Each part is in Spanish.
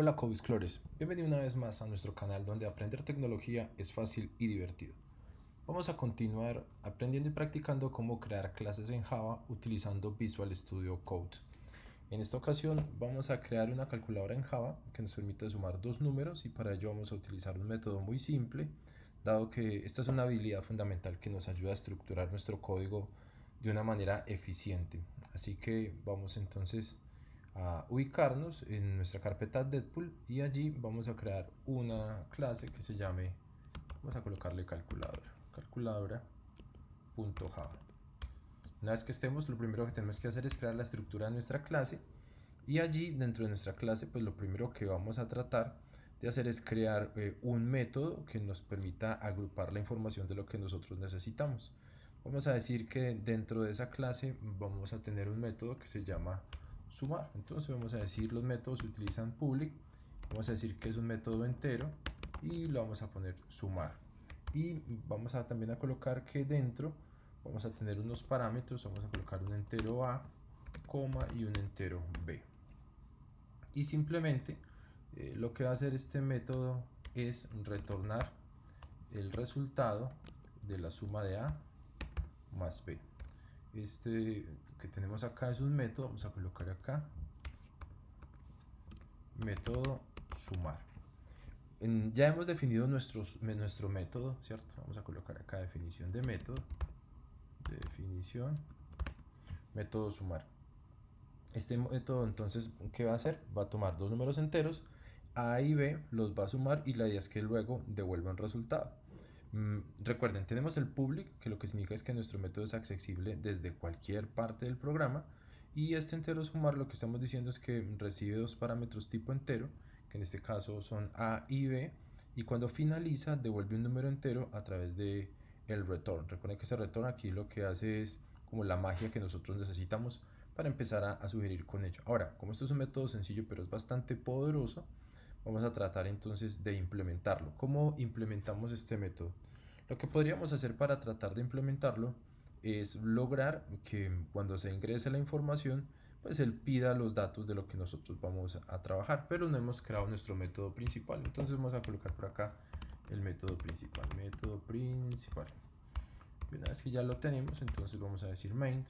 Hola Cobisclores, bienvenido una vez más a nuestro canal donde aprender tecnología es fácil y divertido. Vamos a continuar aprendiendo y practicando cómo crear clases en Java utilizando Visual Studio Code. En esta ocasión vamos a crear una calculadora en Java que nos permite sumar dos números y para ello vamos a utilizar un método muy simple, dado que esta es una habilidad fundamental que nos ayuda a estructurar nuestro código de una manera eficiente. Así que vamos entonces a ubicarnos en nuestra carpeta Deadpool y allí vamos a crear una clase que se llame, vamos a colocarle calculadora.java. Una vez que estemos, lo primero que tenemos que hacer es crear la estructura de nuestra clase y allí dentro de nuestra clase pues lo primero que vamos a tratar de hacer es crear un método que nos permita agrupar la información de lo que nosotros necesitamos. Vamos a decir que dentro de esa clase vamos a tener un método que se llama sumar. Entonces vamos a decir los métodos se utilizan public, vamos a decir que es un método entero y lo vamos a poner sumar. Y vamos a también a colocar que dentro vamos a tener unos parámetros, vamos a colocar un entero a, coma y un entero b. Y simplemente lo que va a hacer este método es retornar el resultado de la suma de a más b. Este que tenemos acá es un método, vamos a colocar acá método sumar. Ya hemos definido nuestro método, ¿cierto? Vamos a colocar acá definición de método, definición, método sumar. Este método entonces, ¿qué va a hacer? Va a tomar dos números enteros, a y b, los va a sumar y la idea es que luego devuelva un resultado. Recuerden, tenemos el public, que lo que significa es que nuestro método es accesible desde cualquier parte del programa, y este entero sumar lo que estamos diciendo es que recibe dos parámetros tipo entero, que en este caso son a y b, y cuando finaliza devuelve un número entero a través de el return. Recuerden que ese return aquí lo que hace es como la magia que nosotros necesitamos para empezar a sugerir con ello. Ahora, como esto es un método sencillo pero es bastante poderoso, vamos a tratar entonces de implementarlo. ¿Cómo implementamos este método? Lo que podríamos hacer para tratar de implementarlo es lograr que cuando se ingrese la información, pues él pida los datos de lo que nosotros vamos a trabajar, pero no hemos creado nuestro método principal. Entonces vamos a colocar por acá el método principal. Y una vez que ya lo tenemos, entonces vamos a decir main,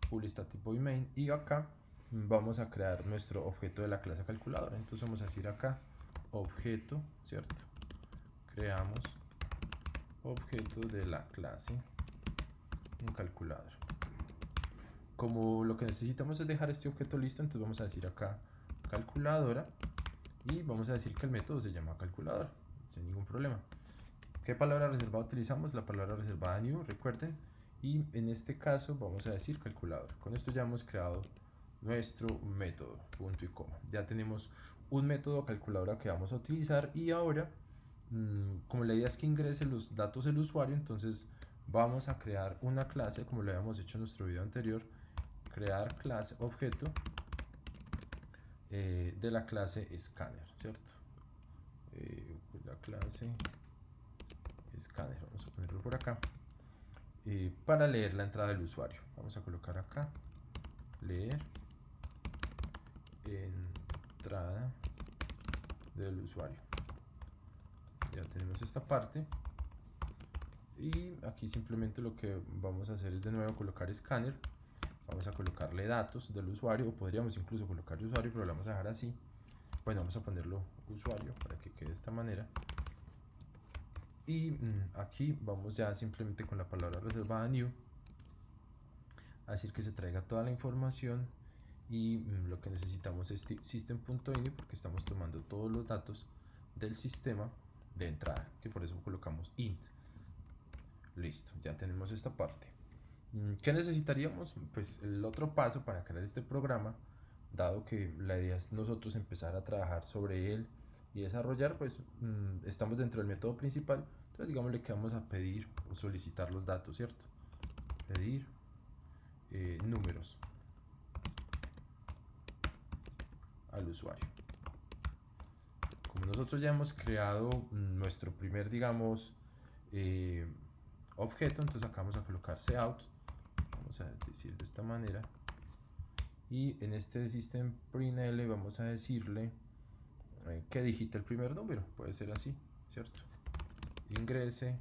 full static void main, y acá vamos a crear nuestro objeto de la clase calculadora. Entonces vamos a decir acá objeto, ¿cierto? Creamos objeto de la clase en calculadora. Como lo que necesitamos es dejar este objeto listo, entonces vamos a decir acá calculadora y vamos a decir que el método se llama calculadora sin ningún problema. ¿Qué palabra reservada utilizamos? La palabra reservada new, recuerden, y en este caso vamos a decir calculadora. Con esto ya hemos creado nuestro método, punto y coma. Ya tenemos un método calculadora que vamos a utilizar y ahora, como la idea es que ingrese los datos del usuario, entonces vamos a crear una clase como lo habíamos hecho en nuestro video anterior, crear clase objeto de la clase scanner, ¿cierto? La clase scanner, vamos a ponerlo por acá, para leer la entrada del usuario. Vamos a colocar acá leer entrada del usuario. Ya tenemos esta parte y aquí simplemente lo que vamos a hacer es de nuevo colocar scanner. Vamos a colocarle datos del usuario, o podríamos incluso colocar usuario, pero lo vamos a dejar así. Bueno, vamos a ponerlo usuario para que quede de esta manera. Y aquí vamos ya simplemente con la palabra reservada new a decir que se traiga toda la información y lo que necesitamos es system.ini porque estamos tomando todos los datos del sistema de entrada, que por eso colocamos int. Listo, ya tenemos esta parte. ¿Qué necesitaríamos? Pues el otro paso para crear este programa, dado que la idea es nosotros empezar a trabajar sobre él y desarrollar, pues estamos dentro del método principal, entonces digámosle que vamos a pedir o solicitar los datos, ¿cierto? Pedir números al usuario. Como nosotros ya hemos creado nuestro primer, digamos, objeto, entonces acá vamos a colocar cout, vamos a decir de esta manera, y en este system.println vamos a decirle que digite el primer número, puede ser así, ¿cierto? Ingrese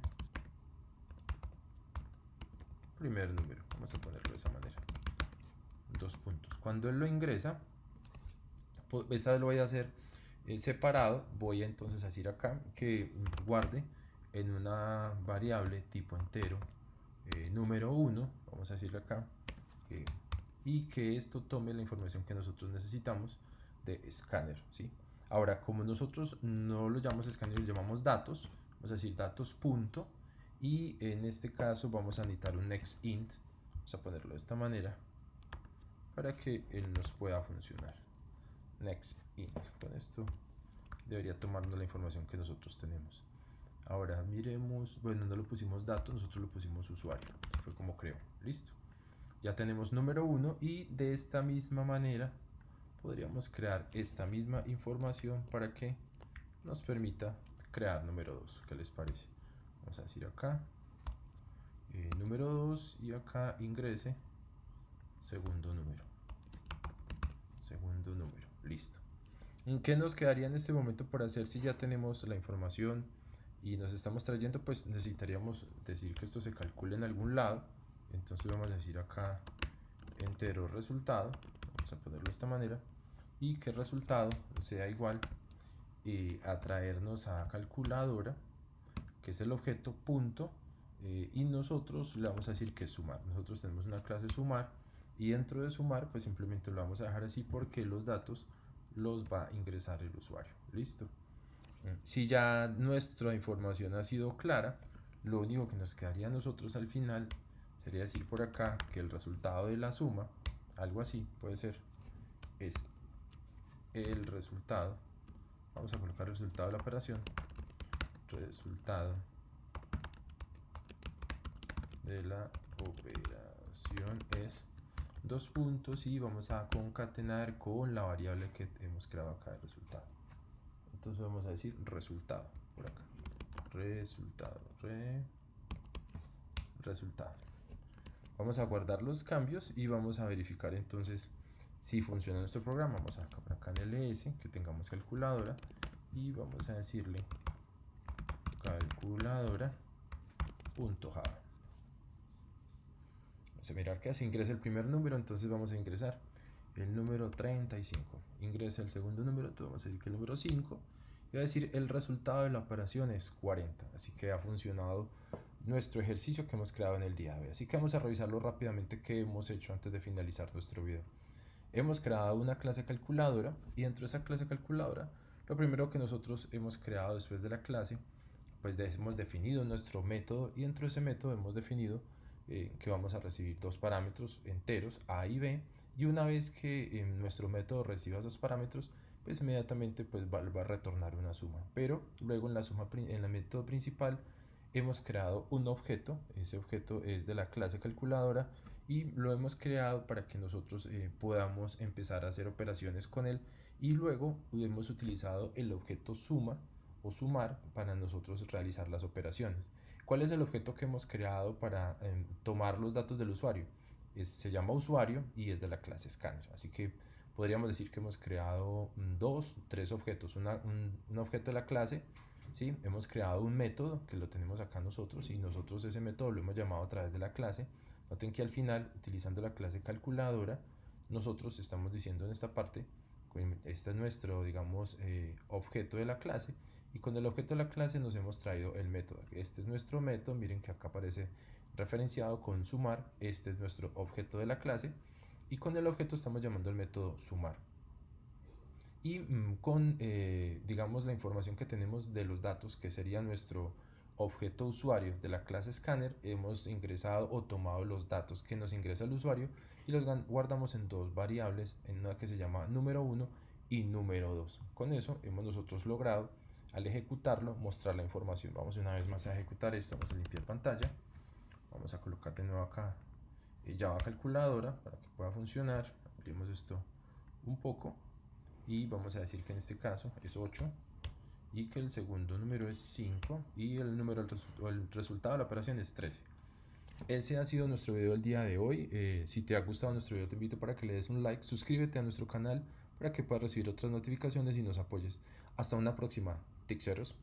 primer número, vamos a ponerlo de esa manera, 2 puntos. Cuando él lo ingresa, esta vez lo voy a hacer separado, voy entonces a decir acá que guarde en una variable tipo entero número 1, vamos a decirle acá, y que esto tome la información que nosotros necesitamos de escáner, ¿sí? Ahora, como nosotros no lo llamamos escáner, lo llamamos datos, vamos a decir datos punto, y en este caso vamos a necesitar un next int, vamos a ponerlo de esta manera para que él nos pueda funcionar. Next int, con esto debería tomarnos la información que nosotros tenemos. Ahora miremos, bueno, no lo pusimos datos, nosotros lo pusimos usuario, así fue como creo, listo. Ya tenemos número 1 y de esta misma manera podríamos crear esta misma información para que nos permita crear número 2. ¿Qué les parece? Vamos a decir acá número 2 y acá ingrese segundo número. Segundo número, listo. ¿Qué nos quedaría en este momento por hacer si ya tenemos la información y nos estamos trayendo? Pues necesitaríamos decir que esto se calcule en algún lado. Entonces vamos a decir acá entero resultado, vamos a ponerlo de esta manera, y que el resultado sea igual a traernos a calculadora, que es el objeto punto, y nosotros le vamos a decir que es sumar. Nosotros tenemos una clase sumar y dentro de sumar pues simplemente lo vamos a dejar así porque los datos los va a ingresar el usuario. Listo. Si ya nuestra información ha sido clara, lo único que nos quedaría a nosotros al final sería decir por acá que el resultado de la suma, algo así puede ser, es el resultado. Vamos a colocar el resultado de la operación. Resultado de la operación es 2 puntos y vamos a concatenar con la variable que hemos creado acá de resultado. Entonces vamos a decir resultado por acá. Resultado. Resultado. Vamos a guardar los cambios y vamos a verificar entonces si funciona nuestro programa. Vamos a acá en ls que tengamos calculadora y vamos a decirle calculadora.java. Vamos a mirar que así ingresa el primer número, entonces vamos a ingresar el número 35. Ingresa el segundo número, entonces vamos a decir que el número 5. Y va a decir el resultado de la operación es 40. Así que ha funcionado nuestro ejercicio que hemos creado en el día de hoy. Así que vamos a revisarlo rápidamente que hemos hecho antes de finalizar nuestro video. Hemos creado una clase calculadora y dentro de esa clase calculadora lo primero que nosotros hemos creado después de la clase, pues hemos definido nuestro método y dentro de ese método hemos definido que vamos a recibir dos parámetros enteros A y B, y una vez que nuestro método reciba esos parámetros, pues inmediatamente pues va a retornar una suma. Pero luego en el método principal hemos creado un objeto, ese objeto es de la clase calculadora y lo hemos creado para que nosotros podamos empezar a hacer operaciones con él, y luego hemos utilizado el objeto suma o sumar para nosotros realizar las operaciones. ¿Cuál es el objeto que hemos creado para tomar los datos del usuario? Se llama usuario y es de la clase scanner. Así que podríamos decir que hemos creado tres objetos. Un objeto de la clase, ¿sí? Hemos creado un método que lo tenemos acá nosotros y nosotros ese método lo hemos llamado a través de la clase. Noten que al final, utilizando la clase calculadora, nosotros estamos diciendo en esta parte, este es nuestro, digamos, objeto de la clase, y con el objeto de la clase nos hemos traído el método. Este es nuestro método, miren que acá aparece referenciado con sumar, este es nuestro objeto de la clase, y con el objeto estamos llamando el método sumar. Y con, digamos, la información que tenemos de los datos, que sería nuestro objeto usuario de la clase scanner, hemos ingresado o tomado los datos que nos ingresa el usuario y los guardamos en dos variables, en una que se llama número 1 y número 2. Con eso hemos nosotros logrado, al ejecutarlo, mostrar la información. Vamos una vez más a ejecutar esto, vamos a limpiar pantalla, vamos a colocar de nuevo acá Java calculadora para que pueda funcionar. Abrimos esto un poco y vamos a decir que en este caso es 8 y que el segundo número es 5 y el resultado de la operación es 13. Ese ha sido nuestro video del día de hoy. Si te ha gustado nuestro video, te invito para que le des un like, suscríbete a nuestro canal para que puedas recibir otras notificaciones y nos apoyes. Hasta una próxima, Tixeros.